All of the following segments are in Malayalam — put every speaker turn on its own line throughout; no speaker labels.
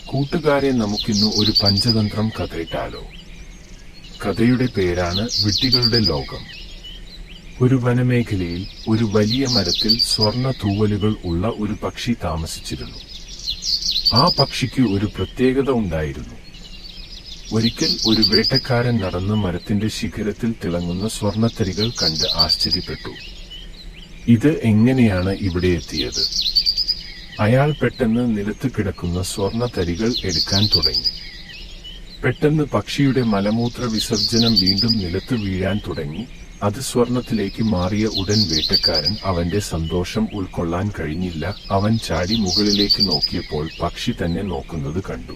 കൂട്ടുകാരെ, നമുക്കിന്ന് ഒരു പഞ്ചതന്ത്രം കഥ ഇട്ടാലോ? കഥയുടെ പേരാണ് വിഡ്ഢികളുടെ ലോകം. ഒരു വനമേഖലയിൽ ഒരു വലിയ മരത്തിൽ സ്വർണ്ണ തൂവലുകൾ ഉള്ള ഒരു പക്ഷി താമസിച്ചിരുന്നു. ആ പക്ഷിക്ക് ഒരു പ്രത്യേകത ഉണ്ടായിരുന്നു. ഒരിക്കൽ ഒരു വേട്ടക്കാരൻ നടന്ന് മരത്തിന്റെ ശിഖരത്തിൽ തിളങ്ങുന്ന സ്വർണ്ണത്തരികൾ കണ്ട് ആശ്ചര്യപ്പെട്ടു. ഇത് എങ്ങനെയാണ് ഇവിടെ എത്തിയത്? അയാൾ പെട്ടെന്ന് നിലത്ത് കിടക്കുന്ന സ്വർണ്ണ തരികൾ എടുക്കാൻ തുടങ്ങി. പെട്ടെന്ന് പക്ഷിയുടെ മലമൂത്ര വിസർജനം വീണ്ടും നിലത്ത് വീഴാൻ തുടങ്ങി. അത് സ്വർണത്തിലേക്ക് മാറിയ ഉടൻ വേട്ടക്കാരൻ അവന്റെ സന്തോഷം ഉൾക്കൊള്ളാൻ കഴിഞ്ഞില്ല. അവൻ ചാടി മുകളിലേക്ക് നോക്കിയപ്പോൾ പക്ഷി തന്നെ നോക്കുന്നത് കണ്ടു.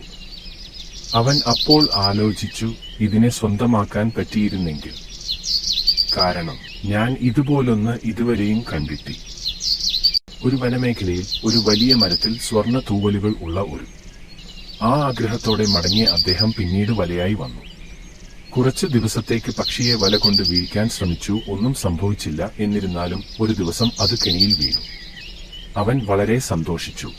അവൻ അപ്പോൾ ആലോചിച്ചു, ഇതിനെ സ്വന്തമാക്കാൻ പറ്റിയിരുന്നെങ്കിൽ. കാരണം ഞാൻ ഇതുപോലൊന്ന് ഇതുവരെയും കണ്ടിട്ടി. ഒരു വനമേഖലയിൽ ഒരു വലിയ മരത്തിൽ സ്വർണ്ണ തൂവലുകൾ ഉള്ള ആ ആഗ്രഹത്തോടെ മടങ്ങിയ അദ്ദേഹം പിന്നീട് വലയായി വന്നു. കുറച്ചു ദിവസത്തേക്ക് പക്ഷിയെ വല കൊണ്ട് വീഴ്ത്താൻ ശ്രമിച്ചു. ഒന്നും സംഭവിച്ചില്ല. എന്നിരുന്നാലും ഒരു ദിവസം അത് കെണിയിൽ വീണു. അവൻ വളരെ സന്തോഷിച്ചു.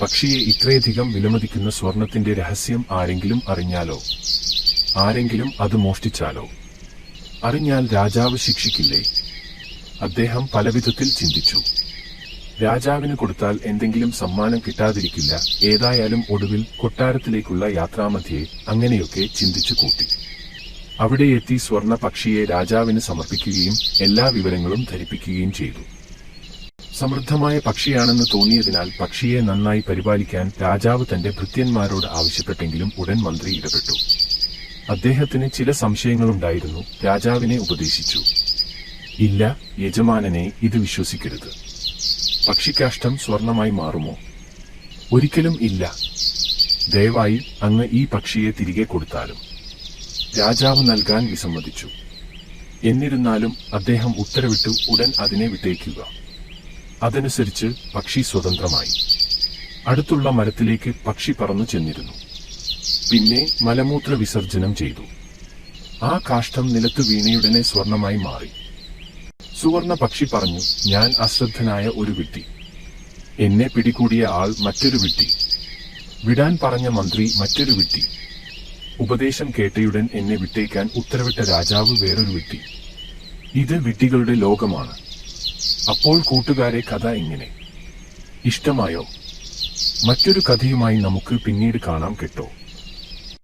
പക്ഷിയെ ഇത്രയധികം വിലമതിക്കുന്ന സ്വർണത്തിന്റെ രഹസ്യം ആരെങ്കിലും അറിഞ്ഞാലോ? ആരെങ്കിലും അത് മോഷ്ടിച്ചാലോ? അറിഞ്ഞാൽ രാജാവ് ശിക്ഷിക്കില്ലേ? അദ്ദേഹം പലവിധത്തിൽ ചിന്തിച്ചു. രാജാവിന് കൊടുത്താൽ എന്തെങ്കിലും സമ്മാനം കിട്ടാതിരിക്കില്ല. ഏതായാലും ഒടുവിൽ കൊട്ടാരത്തിലേക്കുള്ള യാത്രാമധ്യേ അങ്ങനെയൊക്കെ ചിന്തിച്ചു കൂട്ടി. അവിടെ എത്തി സ്വർണ്ണ പക്ഷിയെ രാജാവിന് സമർപ്പിക്കുകയും എല്ലാ വിവരങ്ങളും ധരിപ്പിക്കുകയും ചെയ്തു. സമൃദ്ധമായ പക്ഷിയാണെന്ന് തോന്നിയതിനാൽ പക്ഷിയെ നന്നായി പരിപാലിക്കാൻ രാജാവ് തന്റെ ഭൃത്യന്മാരോട് ആവശ്യപ്പെട്ടെങ്കിലും ഉടൻ മന്ത്രി ഇടപെട്ടു. അദ്ദേഹത്തിന് ചില സംശയങ്ങളുണ്ടായിരുന്നു. രാജാവിനെ ഉപദേശിച്ചു. ഇല്ല യജമാനനെ, ഇത് വിശ്വസിക്കരുത്. പക്ഷിക്കാഷ്ടം സ്വർണമായി മാറുമോ? ഒരിക്കലും ഇല്ല. ദയവായി അങ്ങ് ഈ പക്ഷിയെ തിരികെ കൊടുത്താലും. രാജാവ് നൽകാൻ വിസമ്മതിച്ചു. എന്നിരുന്നാലും അദ്ദേഹം ഉത്തരവിട്ടു, ഉടൻ അതിനെ വിട്ടേക്കുക. അതനുസരിച്ച് പക്ഷി സ്വതന്ത്രമായി. അടുത്തുള്ള മരത്തിലേക്ക് പക്ഷി പറന്നു ചെന്നിരുന്നു. പിന്നെ മലമൂത്ര വിസർജനം ചെയ്തു. ആ കാഷ്ടം നിലത്തു വീണയുടനെ സ്വർണമായി മാറി. സുവർണ പക്ഷി പറഞ്ഞു, ഞാൻ അശ്രദ്ധനായ ഒരു വിഡ്ഢി. എന്നെ പിടികൂടിയ ആൾ മറ്റൊരു വിഡ്ഢി. വിടാൻ പറഞ്ഞ മന്ത്രി മറ്റൊരു വിഡ്ഢി. ഉപദേശം കേട്ടയുടൻ എന്നെ വിട്ടേക്കാൻ ഉത്തരവിട്ട രാജാവ് വേറൊരു വിഡ്ഢി. ഇത് വിഡ്ഢികളുടെ ലോകമാണ്. അപ്പോൾ കൂട്ടുകാരെ, കഥ എങ്ങനെ? ഇഷ്ടമായോ? മറ്റൊരു കഥയുമായി നമുക്ക് പിന്നീട് കാണാം കേട്ടോ.